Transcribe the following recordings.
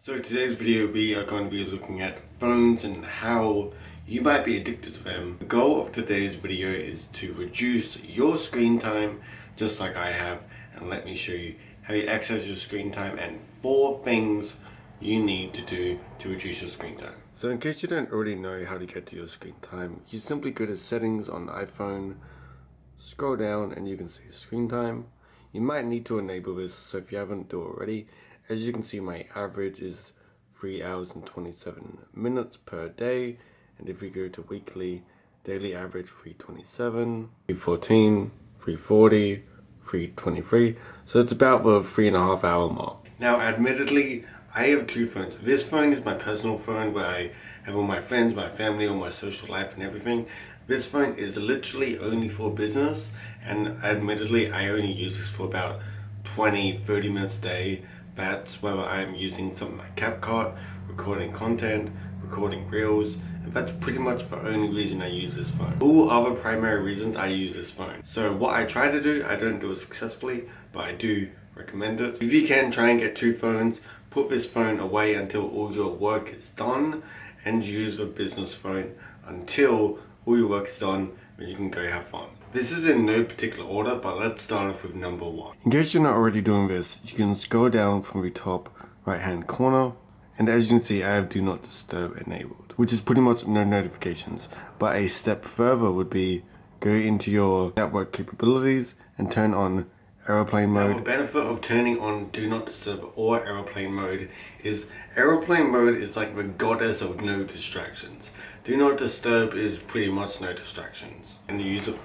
So today's video we are going to be looking at phones and how you might be addicted to them. The goal of today's video is to reduce your screen time just like I have, and let me show you how you access your screen time and 4 things you need to do to reduce your screen time. So in case you don't already know how to get to your screen time, you simply go to settings on iPhone, scroll down and you can see screen time. You might need to enable this, so if you haven't do it already, as you can see my average is 3 hours and 27 minutes per day, and if we go to weekly, daily average 327, 314, 340, 323, so it's about the 3.5 hour mark. Now admittedly, I have 2 phones. This phone is my personal phone where I have all my friends, my family, all my social life and everything. This phone is literally only for business, and admittedly I only use this for about 20-30 minutes a day. That's whether I'm using something like CapCut, recording content, recording reels, and that's pretty much the only reason I use this phone. All other primary reasons I use this phone. So what I try to do, I don't do it successfully, but I do recommend it. If you can, try and get 2 phones, put this phone away until all your work is done, and use the business phone until all your work is done and you can go have fun. This is in no particular order, but let's start off with number 1. In case you're not already doing this, you can scroll down from the top right hand corner, and as you can see I have do not disturb enabled, which is pretty much no notifications, but a step further would be go into your network capabilities and turn on airplane mode. Now, the benefit of turning on do not disturb or airplane mode is like the goddess of no distractions. Do not disturb is pretty much no distractions. And the use of...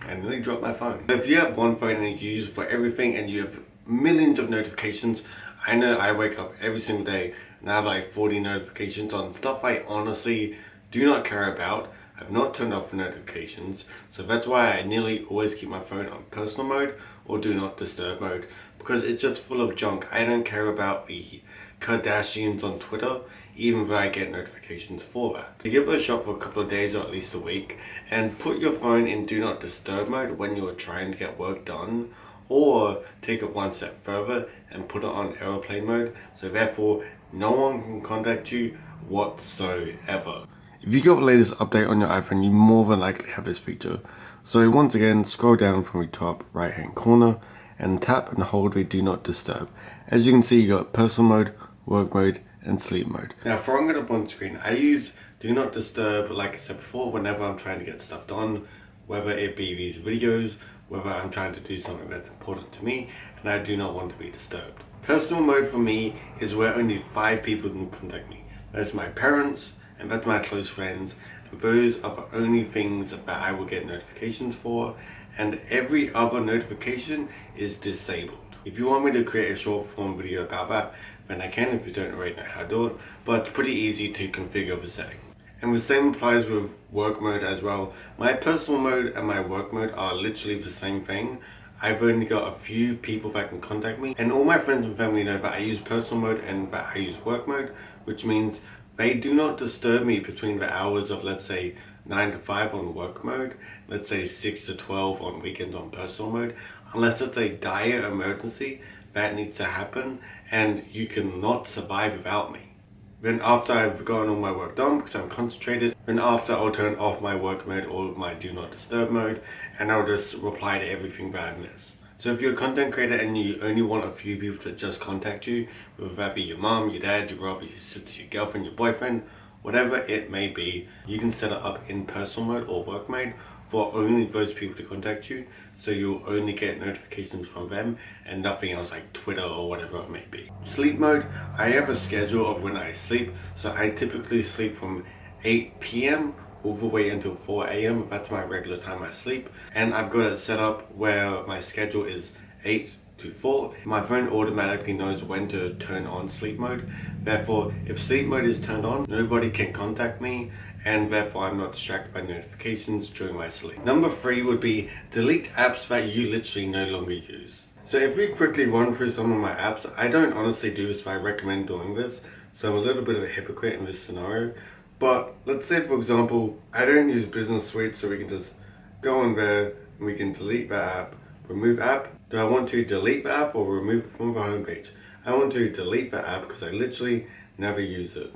I nearly dropped my phone. If you have one phone and you use it for everything and you have millions of notifications, I know I wake up every single day and I have like 40 notifications on stuff I honestly do not care about. I've not turned off the notifications, so that's why I nearly always keep my phone on personal mode or do not disturb mode, because it's just full of junk. I don't care about the Kardashians on Twitter, even though I get notifications for that. You give it a shot for a couple of days or at least a week, and put your phone in do not disturb mode when you're trying to get work done, or take it one step further and put it on airplane mode, so therefore no one can contact you whatsoever. If you got the latest update on your iPhone, you more than likely have this feature. So once again, scroll down from the top right hand corner and tap and hold the do not disturb. As you can see, you got personal mode, work mode and sleep mode. Now throwing it up on screen, I use do not disturb like I said before whenever I'm trying to get stuff done, whether it be these videos, whether I'm trying to do something that's important to me and I do not want to be disturbed. Personal mode for me is where only 5 people can contact me. That's my parents, and that's my close friends, and those are the only things that I will get notifications for, and every other notification is disabled. If you want me to create a short form video about that, then I can if you don't already know how to do it, but it's pretty easy to configure the setting. And the same applies with work mode as well. My personal mode and my work mode are literally the same thing. I've only got a few people that can contact me, and all my friends and family know that I use personal mode and that I use work mode, which means they do not disturb me between the hours of, let's say, 9 to 5 on work mode, let's say 6 to 12 on weekends on personal mode, unless it's a dire emergency that needs to happen and you cannot survive without me. Then after I've gotten all my work done because I'm concentrated, then after I'll turn off my work mode or my do not disturb mode, and I'll just reply to everything that I missed. So if you're a content creator and you only want a few people to just contact you, whether that be your mom, your dad, your brother, your sister, your girlfriend, your boyfriend, whatever it may be, you can set it up in personal mode or work mode for only those people to contact you, so you'll only get notifications from them and nothing else like Twitter or whatever it may be. Sleep mode, I have a schedule of when I sleep, so I typically sleep from 8 p.m. all the way until 4 a.m. That's my regular time I sleep, and I've got it set up where my schedule is 8 to 4. My phone automatically knows when to turn on sleep mode. Therefore, if sleep mode is turned on, nobody can contact me, and therefore I'm not distracted by notifications during my sleep. Number 3 would be delete apps that you literally no longer use. So if we quickly run through some of my apps, I don't honestly do this, but I recommend doing this, so I'm a little bit of a hypocrite in this scenario. But let's say, for example, I don't use Business Suite, so we can just go on there and we can delete that app, remove app. Do I want to delete the app or remove it from the homepage? I want to delete the app because I literally never use it.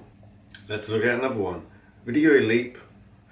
Let's look at another one. Video Leap,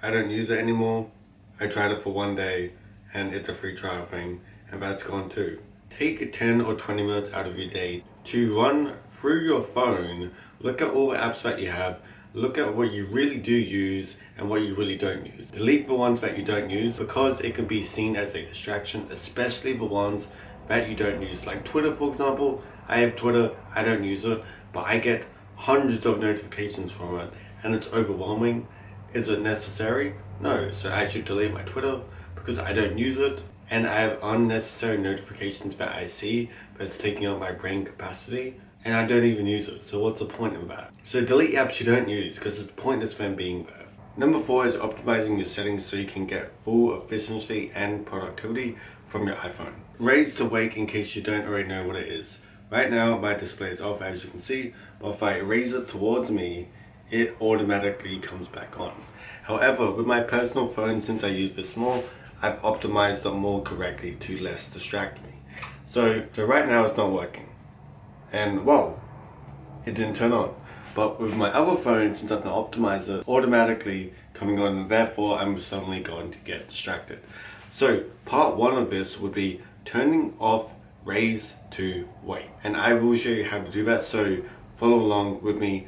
I don't use it anymore. I tried it for one day and it's a free trial thing, and that's gone too. Take 10 or 20 minutes out of your day to run through your phone, look at all the apps that you have, look at what you really do use and what you really don't use. Delete the ones that you don't use because it can be seen as a distraction, especially the ones that you don't use. Like Twitter, for example. I have Twitter, I don't use it, but I get hundreds of notifications from it and it's overwhelming. Is it necessary? No. So I should delete my Twitter because I don't use it, and I have unnecessary notifications that I see that's taking up my brain capacity, and I don't even use it. So what's the point of that? So delete apps you don't use because it's pointless them being there. Number 4 is optimizing your settings so you can get full efficiency and productivity from your iPhone. Raise to wake, in case you don't already know what it is. Right now my display is off, as you can see, but if I raise it towards me, it automatically comes back on. However, with my personal phone, since I use this more, I've optimized it more correctly to less distract me. So right now it's not working. And whoa, it didn't turn on. But with my other phone, since I've not optimized it, automatically coming on, and therefore I'm suddenly going to get distracted. So part 1 of this would be turning off raise to wake. And I will show you how to do that, so follow along with me.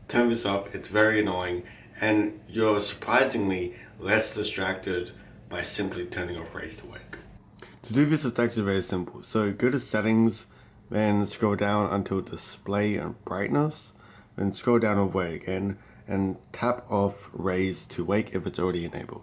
Turn this off, it's very annoying, and you're surprisingly less distracted by simply turning off raise to wake. To do this, it's actually very simple. So go to settings, then scroll down until display and brightness, then scroll down all the way again and tap off raise to wake if it's already enabled.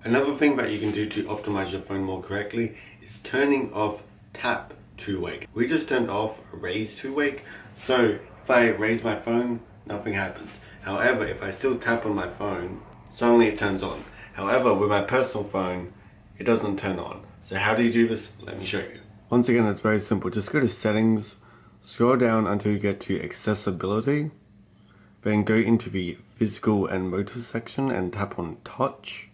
Another thing that you can do to optimize your phone more correctly is turning off tap to wake. We just turned off raise to wake, so if I raise my phone, nothing happens. However, if I still tap on my phone, suddenly it turns on. However, with my personal phone, it doesn't turn on. So how do you do this? Let me show you. Once again, it's very simple. Just go to settings, scroll down until you get to accessibility, then go into the physical and motor section and tap on touch.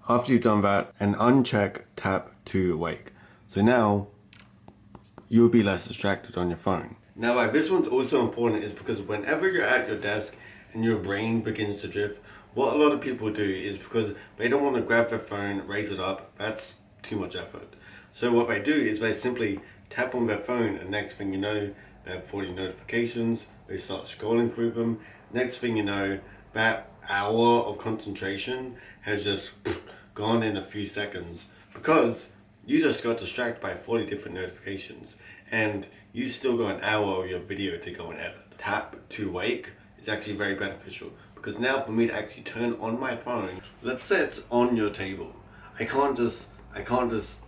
After you've done that, and uncheck tap to wake. So now, you'll be less distracted on your phone. Now why this one's also important is because whenever you're at your desk and your brain begins to drift, what a lot of people do is because they don't want to grab their phone, raise it up, that's too much effort. So what they do is they simply tap on their phone, and next thing you know, they have 40 notifications, they start scrolling through them. Next thing you know, that hour of concentration has just gone in a few seconds because you just got distracted by 40 different notifications, and you still got an hour of your video to go and edit. Tap to wake is actually very beneficial because now for me to actually turn on my phone, let's say it's on your table, I can't just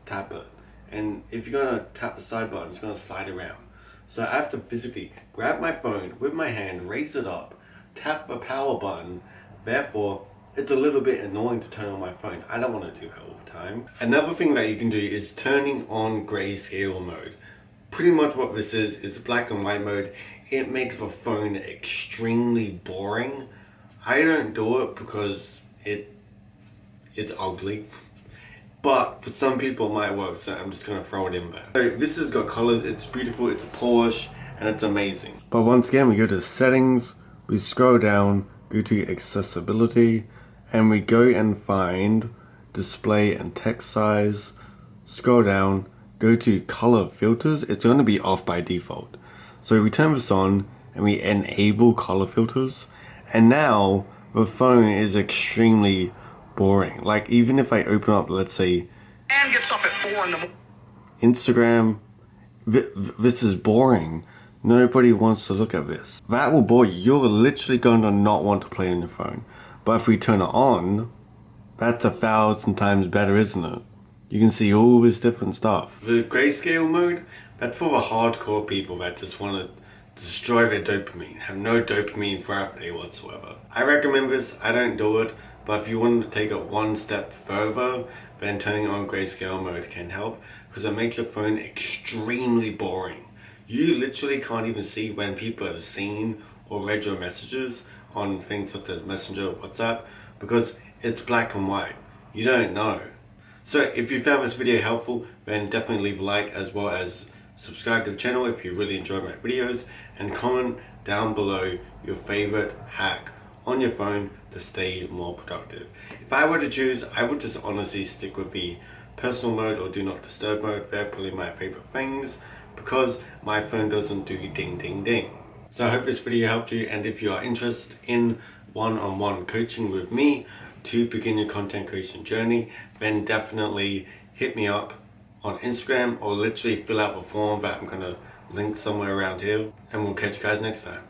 tap it, and if you're gonna tap the side button, it's gonna slide around. So I have to physically grab my phone with my hand, raise it up, tap the power button. Therefore, it's a little bit annoying to turn on my phone. I don't want to do that all the time. Another thing that you can do is turning on grayscale mode. Pretty much what this is black and white mode. It makes the phone extremely boring. I don't do it because it's ugly. But for some people it might work, so I'm just going to throw it in there. So this has got colors, it's beautiful, it's Porsche, and it's amazing. But once again, we go to settings, we scroll down, go to accessibility, and we go and find display and text size, scroll down, go to color filters. It's going to be off by default. So we turn this on and we enable color filters, and now the phone is extremely boring. Like even if I open up, let's say, and gets up at 4 in the morning. Instagram, this is boring. Nobody wants to look at this. That will bore you. You're literally going to not want to play on your phone. But if we turn it on, that's 1,000 times better, isn't it? You can see all this different stuff. The grayscale mode, that's for the hardcore people that just want to destroy their dopamine, have no dopamine throughout the day whatsoever. I recommend this, I don't do it, but if you want to take it one step further, then turning on grayscale mode can help, because it makes your phone extremely boring. You literally can't even see when people have seen or read your messages on things such as Messenger or WhatsApp, because it's black and white. You don't know. So if you found this video helpful, then definitely leave a like as well as subscribe to the channel if you really enjoy my videos, and comment down below your favorite hack on your phone to stay more productive. If I were to choose, I would just honestly stick with the personal mode or do not disturb mode. They're probably my favorite things because my phone doesn't do ding ding ding. So I hope this video helped you, and if you are interested in one-on-one coaching with me to begin your content creation journey, then definitely hit me up on Instagram or literally fill out the form that I'm going to link somewhere around here, and we'll catch you guys next time.